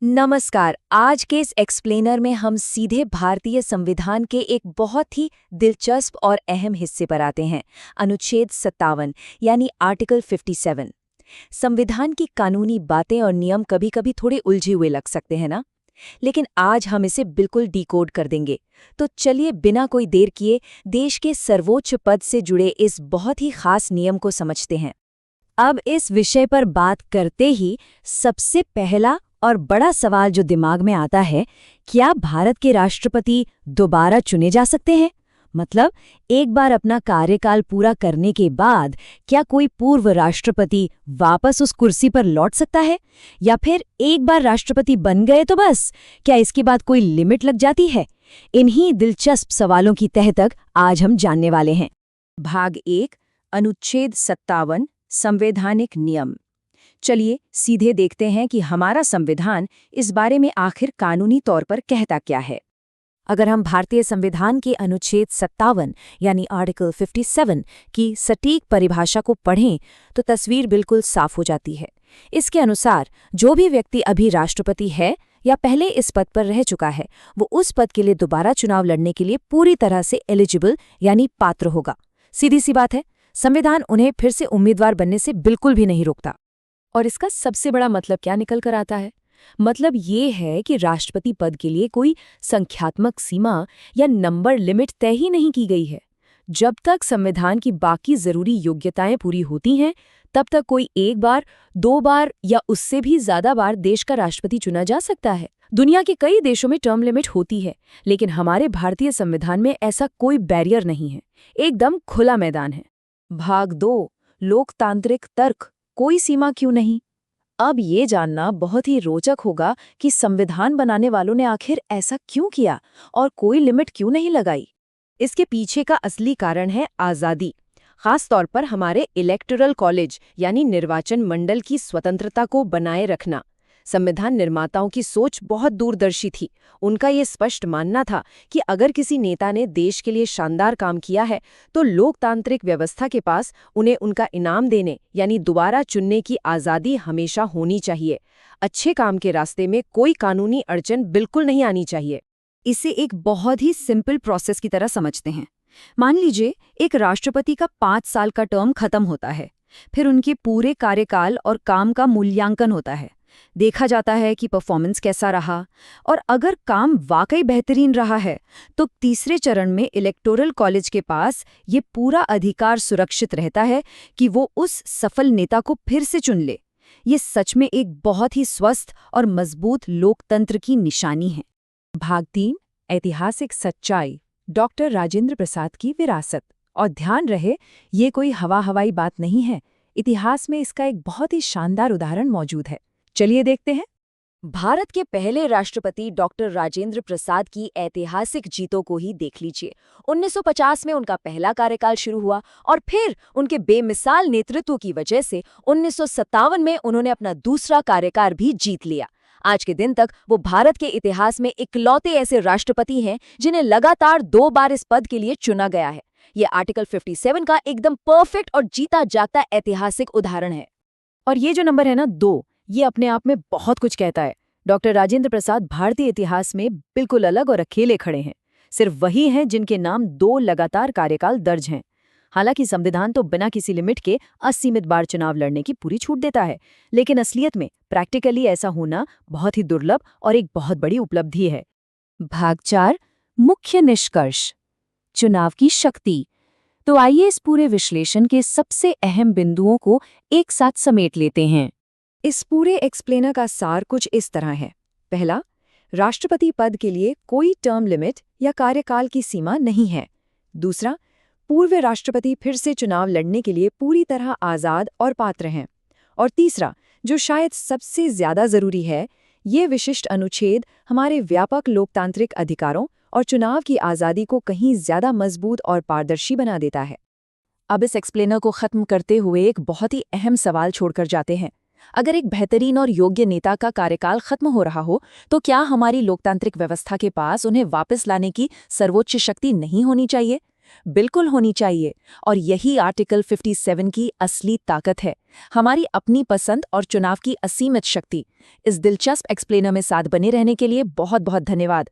नमस्कार। आज के इस एक्सप्लेनर में हम सीधे भारतीय संविधान के एक बहुत ही दिलचस्प और अहम हिस्से पर आते हैं, अनुच्छेद 57 यानी आर्टिकल 57। संविधान की कानूनी बातें और नियम कभी-कभी थोड़े उलझे हुए लग सकते हैं ना, लेकिन आज हम इसे बिल्कुल डिकोड कर देंगे। तो चलिए बिना कोई देर किए देश के सर्वोच्च पद से जुड़े इस बहुत ही खास नियम को समझते हैं। अब इस विषय पर बात करते ही सबसे पहला और बड़ा सवाल जो दिमाग में आता है, क्या भारत के राष्ट्रपति दोबारा चुने जा सकते हैं? मतलब एक बार अपना कार्यकाल पूरा करने के बाद क्या कोई पूर्व राष्ट्रपति वापस उस कुर्सी पर लौट सकता है? या फिर एक बार राष्ट्रपति बन गए तो बस, क्या इसके बाद कोई लिमिट लग जाती है? इन्हीं दिलचस्प सवालों की तह तक आज हम जानने वाले हैं। भाग 1, अनुच्छेद 57, संवैधानिक नियम। चलिए सीधे देखते हैं कि हमारा संविधान इस बारे में आखिर कानूनी तौर पर कहता क्या है। अगर हम भारतीय संविधान के अनुच्छेद 57 यानी आर्टिकल 57 की सटीक परिभाषा को पढ़ें तो तस्वीर बिल्कुल साफ हो जाती है। इसके अनुसार जो भी व्यक्ति अभी राष्ट्रपति है या पहले इस पद पर रह चुका है, वो उस पद के लिए दोबारा चुनाव लड़ने के लिए पूरी तरह से एलिजिबल यानी पात्र होगा। सीधी सी बात है, संविधान उन्हें फिर से उम्मीदवार बनने से बिल्कुल भी नहीं रोकता। और इसका सबसे बड़ा मतलब क्या निकल कर आता है? मतलब ये है कि राष्ट्रपति पद के लिए कोई संख्यात्मक सीमा या नंबर लिमिट तय ही नहीं की गई है। जब तक संविधान की बाकी जरूरी योग्यताएं पूरी होती हैं, तब तक कोई एक बार, दो बार या उससे भी ज्यादा बार देश का राष्ट्रपति चुना जा सकता है। दुनिया के कई देशों में टर्म लिमिट होती है, लेकिन हमारे भारतीय संविधान में ऐसा कोई बैरियर नहीं है। एकदम खुला मैदान है। भाग 2, लोकतांत्रिक तर्क, कोई सीमा क्यों नहीं? अब ये जानना बहुत ही रोचक होगा कि संविधान बनाने वालों ने आखिर ऐसा क्यों किया और कोई लिमिट क्यों नहीं लगाई। इसके पीछे का असली कारण है आज़ादी, खास तौर पर हमारे इलेक्टोरल कॉलेज यानी निर्वाचन मंडल की स्वतंत्रता को बनाए रखना। संविधान निर्माताओं की सोच बहुत दूरदर्शी थी। उनका ये स्पष्ट मानना था कि अगर किसी नेता ने देश के लिए शानदार काम किया है तो लोकतांत्रिक व्यवस्था के पास उन्हें उनका इनाम देने यानी दोबारा चुनने की आज़ादी हमेशा होनी चाहिए। अच्छे काम के रास्ते में कोई कानूनी अड़चन बिल्कुल नहीं आनी चाहिए। इसे एक बहुत ही सिंपल प्रोसेस की तरह समझते हैं। मान लीजिए एक राष्ट्रपति का 5 साल का टर्म खत्म होता है, फिर उनके पूरे कार्यकाल और काम का मूल्यांकन होता है। देखा जाता है कि परफॉर्मेंस कैसा रहा, और अगर काम वाकई बेहतरीन रहा है तो तीसरे चरण में इलेक्टोरल कॉलेज के पास ये पूरा अधिकार सुरक्षित रहता है कि वो उस सफल नेता को फिर से चुन ले। ये सच में एक बहुत ही स्वस्थ और मजबूत लोकतंत्र की निशानी है। भाग 3, ऐतिहासिक सच्चाई, डॉक्टर राजेंद्र प्रसाद की विरासत। और ध्यान रहे, ये कोई हवाई बात नहीं है। इतिहास में इसका एक बहुत ही शानदार उदाहरण मौजूद है। चलिए देखते हैं। भारत के पहले राष्ट्रपति डॉक्टर राजेंद्र प्रसाद की ऐतिहासिक जीतों को ही देख लीजिए। 1950 में उनका पहला कार्यकाल शुरू हुआ और फिर उनके बेमिसाल नेतृत्व की वजह से 1957 में उन्होंने अपना दूसरा कार्यकाल भी जीत लिया। आज के दिन तक वो भारत के इतिहास में इकलौते ऐसे राष्ट्रपति हैं जिन्हें लगातार 2 बार इस पद के लिए चुना गया है। ये आर्टिकल 57 का एकदम परफेक्ट और जीता जागता ऐतिहासिक उदाहरण है। और ये जो नंबर है ना 2, ये अपने आप में बहुत कुछ कहता है। डॉक्टर राजेंद्र प्रसाद भारतीय इतिहास में बिल्कुल अलग और अकेले खड़े हैं। सिर्फ वही हैं जिनके नाम 2 लगातार कार्यकाल दर्ज हैं। हालांकि संविधान तो बिना किसी लिमिट के असीमित बार चुनाव लड़ने की पूरी छूट देता है, लेकिन असलियत में प्रैक्टिकली ऐसा होना बहुत ही दुर्लभ और एक बहुत बड़ी उपलब्धि है। भाग 4, मुख्य निष्कर्ष, चुनाव की शक्ति। तो आइए इस पूरे विश्लेषण के सबसे अहम बिंदुओं को एक साथ समेट लेते हैं। इस पूरे एक्सप्लेनर का सार कुछ इस तरह है। पहला, राष्ट्रपति पद के लिए कोई टर्म लिमिट या कार्यकाल की सीमा नहीं है। दूसरा, पूर्व राष्ट्रपति फिर से चुनाव लड़ने के लिए पूरी तरह आज़ाद और पात्र हैं। और तीसरा, जो शायद सबसे ज्यादा जरूरी है, ये विशिष्ट अनुच्छेद हमारे व्यापक लोकतांत्रिक अधिकारों और चुनाव की आज़ादी को कहीं ज्यादा मजबूत और पारदर्शी बना देता है। अब इस एक्सप्लेनर को खत्म करते हुए एक बहुत ही अहम सवाल छोड़कर जाते हैं। अगर एक बेहतरीन और योग्य नेता का कार्यकाल खत्म हो रहा हो, तो क्या हमारी लोकतांत्रिक व्यवस्था के पास उन्हें वापस लाने की सर्वोच्च शक्ति नहीं होनी चाहिए? बिल्कुल होनी चाहिए। और यही आर्टिकल 57 की असली ताकत है, हमारी अपनी पसंद और चुनाव की असीमित शक्ति। इस दिलचस्प एक्सप्लेनर में साथ बने रहने के लिए बहुत बहुत धन्यवाद।